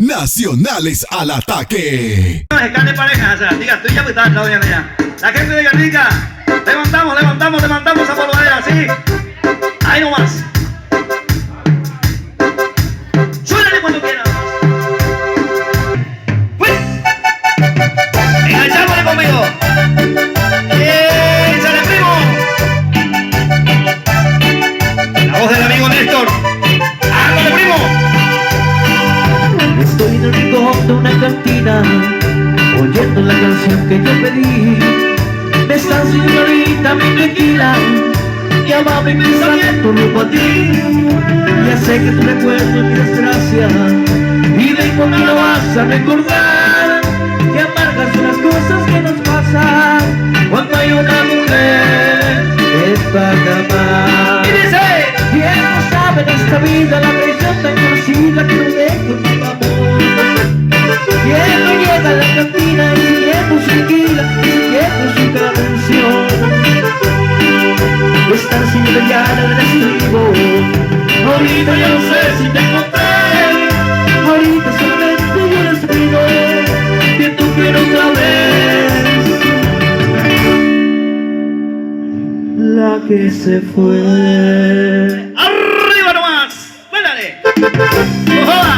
Nacionales al ataque. Escane pareja, o sea, diga, tú ya me estás, no, ya. La gente de Guernica, levantamos a polvadera, así. Ahí nomás. Suéltale cuando quieras. ¡Pues! Enganchámosle conmigo. ¡Échale, primo! La voz del amigo Néstor. ¡Ándale, primo! Estoy en el rincón de una cantina, oyendo la canción que yo pedí. De esta señorita mi tequila, que va mi pensamiento rumbo a ti. Ya sé que tu recuerdo es mi desgracia, y de cuando lo vas a recordar, que amargas son las cosas que nos pasan cuando hay una mujer que es para amar. Y dice: ¿quién no sabe en esta vida la traición tan conocida que no deja mi amor? ¿Quién no llega a la cantina y siguiendo su tequila, y siguiendo su canción? Estar siempre llana del estribo. Ahorita ya no sé si te encontré, ahorita solamente yo les pido que tú quieras otra vez. La que se fue. ¡Arriba nomás! ¡Muérdale! ¡No joda!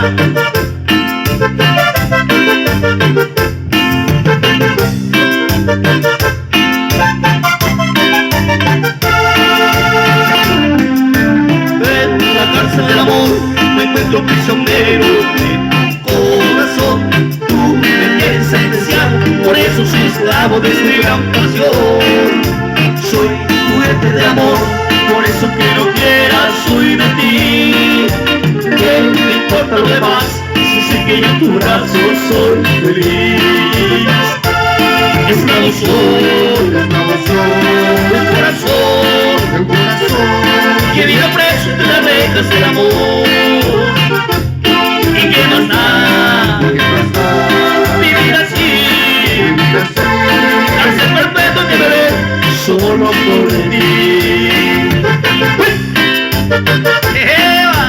En la cárcel del amor me encuentro prisionero de tu corazón. Tú me tienes sentenciado, por eso soy esclavo de esta gran pasión. Soy juguete de amor, por eso que no quieras soy de ti. ¿Qué me importa lo demás? Si sé que yo en tu brazo soy feliz. Esclavo soy del corazón, que vive preso entre las reglas del amor. ¿Y qué más da? Vivir así, cárcel perpetua que veré solo por ti. ¡Eva!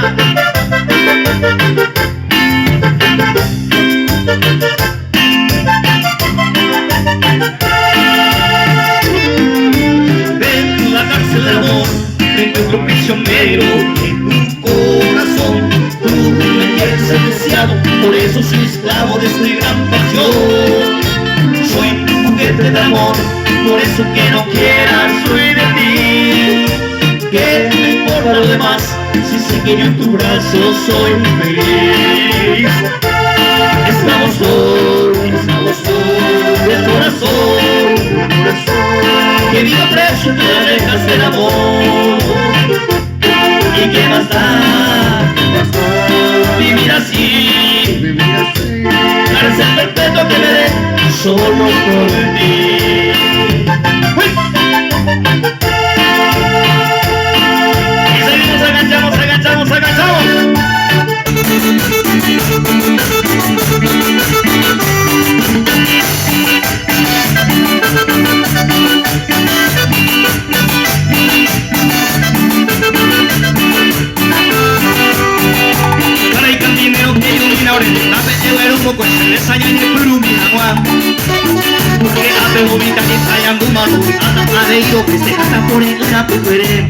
En la cárcel del amor me encuentro prisionero en tu corazón. Tú me tienes sentenciado, por eso soy esclavo de esta gran pasión. Soy juguete de amor, por eso que no quieras soy de ti. ¿Qué me importa lo demás? Si sé que yo en tu brazo soy feliz. Esclavo soy del corazón, que vive preso entre las rejas del amor. ¿Y qué más da? Vivir así, cárcel perpetua que me dé solo por ti. ¡Uy! Y seguimos, agachamos. Cara y cantinero que ilumina orella, apeteo era un poco en cerveza y en el plumina guam. Porque hace vomita que fallan tu mano, anda de ido que se hasta por en una puerere.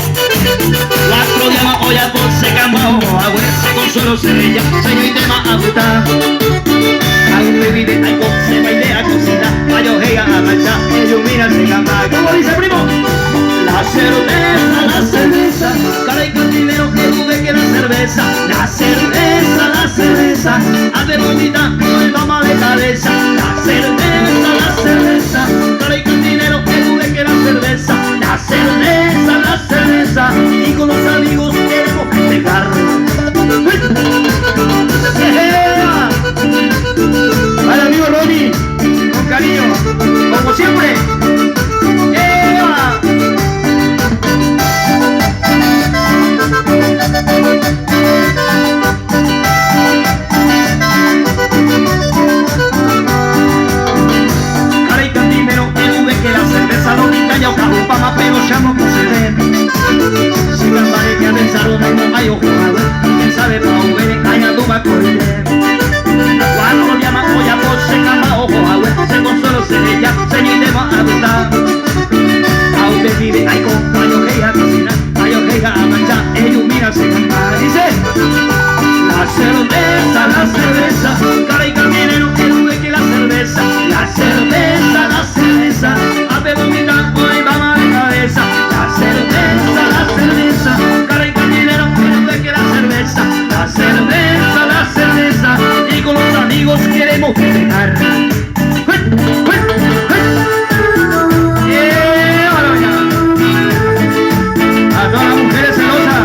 Cuatro llamas hoy a por se cambao, agüerse con suelo cerilla, sello y tema a gustar. Hay bebida, hay conce, baile a cocina, mayo hega a manchar, ilumina se cambao. ¿Cómo dice primo? La cerveza, cara y cantinero que dude que la cerveza. La cerveza, hace bonita, no es mamá de cabeza. La cerveza, cara y cantinero que dude que la cerveza. La cerveza, y con los amigos queremos festejar. Para el amigo Ronnie, con cariño, como siempre. ¡Eva! Cara y cantinero que dude que la cerveza no pica ya o cago pa' más pero llamo con se ven. Si la pareja de nos queremos festejar. A todas las mujeres celosas.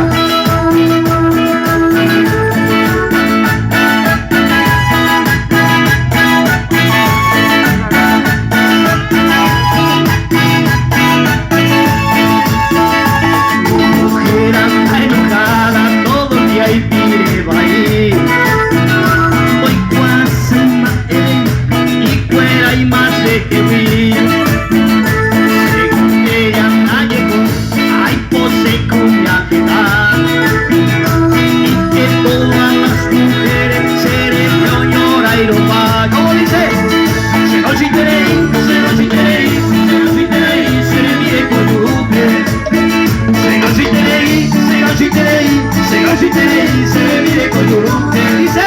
Mujer anda enojada todo el día y pide bailar. Hoy quase matei y fuera y más de que vi. Según ella no llegó, ay pose con la piedad. Y que todas las mujeres se le llora y lo va. ¿Cómo dice? Se lo chiterei, se lo chiterei, se lo chiterei, se le mire con lupe. Se lo chiterei, se lo chiterei, se lo chiterei, se le mire con lupe. Dice.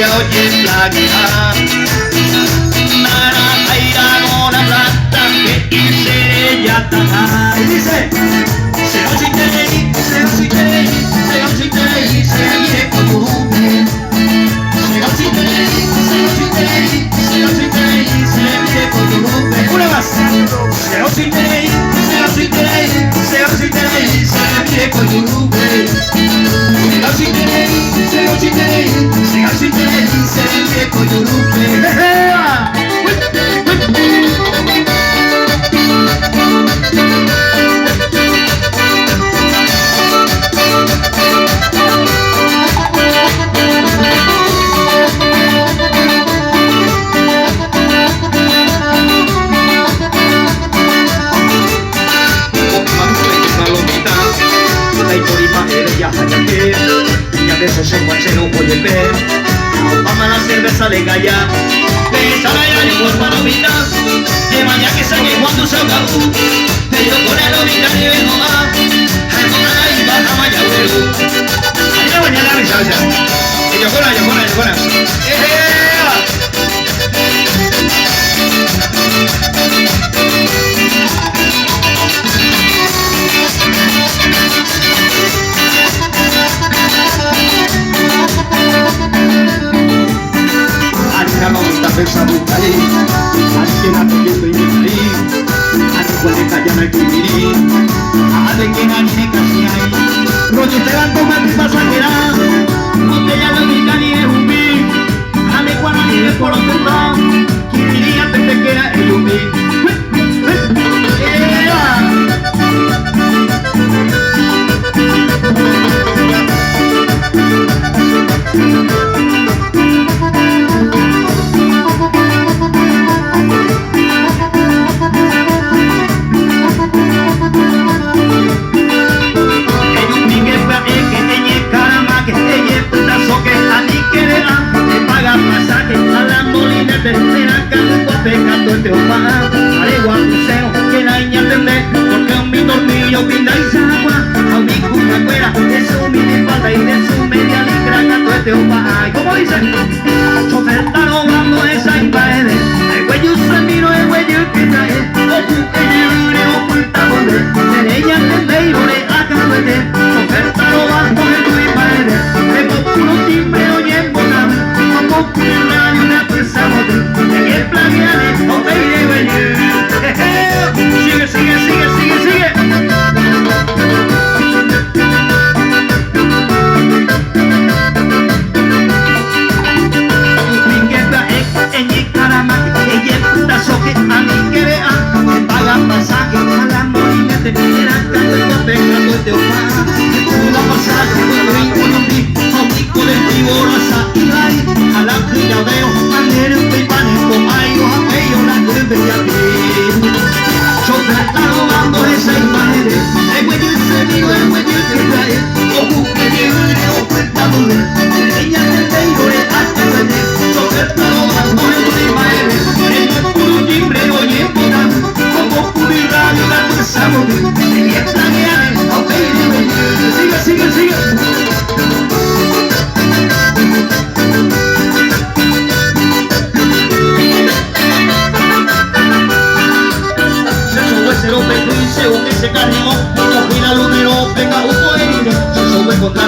Oye plaga, nara aira mona plata que hice ya taja. Y dice, se lo chiterei, se lo chiterei, se lo chiterei, se mire con tu rupe. Se lo chiterei, se lo chiterei, se lo chiterei, se mire con tu rupe. Una más. Se lo chiterei, se lo chiterei, se lo chiterei, se mire con tu rupe. Se lo chiterei, se lo chiterei, se lo chiterei, se mire con tu rupe. De esos enguacheros voy a ver. Vamos a la cerveza de galla. Besa la ya de cuerpo a lomita. De mañana que saque cuando se acabó. Pero con el lomita ni vengo más. Ay, con la y baja maya huevo. Ay, la mañana me salsa. Y yo con Pensa muito ali, acho que na cabeça eu aí, acho que você calla na quimiri, a de que na ni casi ahí, rollo te van con más pasajera, no te llama ni cani es un bi, a de cuando ni de por otro lado, quimiri antes de que era el un bi. Pecando este opa, alegua museo, que la niña entende, porque un mi tornillo pinta y agua, a mi cuca cuera, de su mini falda y de su media licra, canto este opa, ay, como dicen, chofer está logrando esa impaede, el güey se miro, el güey que trae, el libre oculta donde, de ella entende y vole a cabuete, chofer está logrando el impaede, de populo timbre oye en boca, como un año una presa bote, de que plagiale, no te iré venir. Sigue, sigue, sigue, sigue, sigue.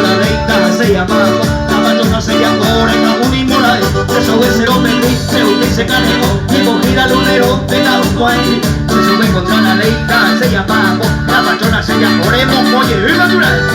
la leita se llama la patrona se llama Oreca Unimorae, eso es el hombre que se canejo, y cogida lunero de la Uruguay. Se sube contra la leita se llama la patrona se llama Oremo, oye, es natural.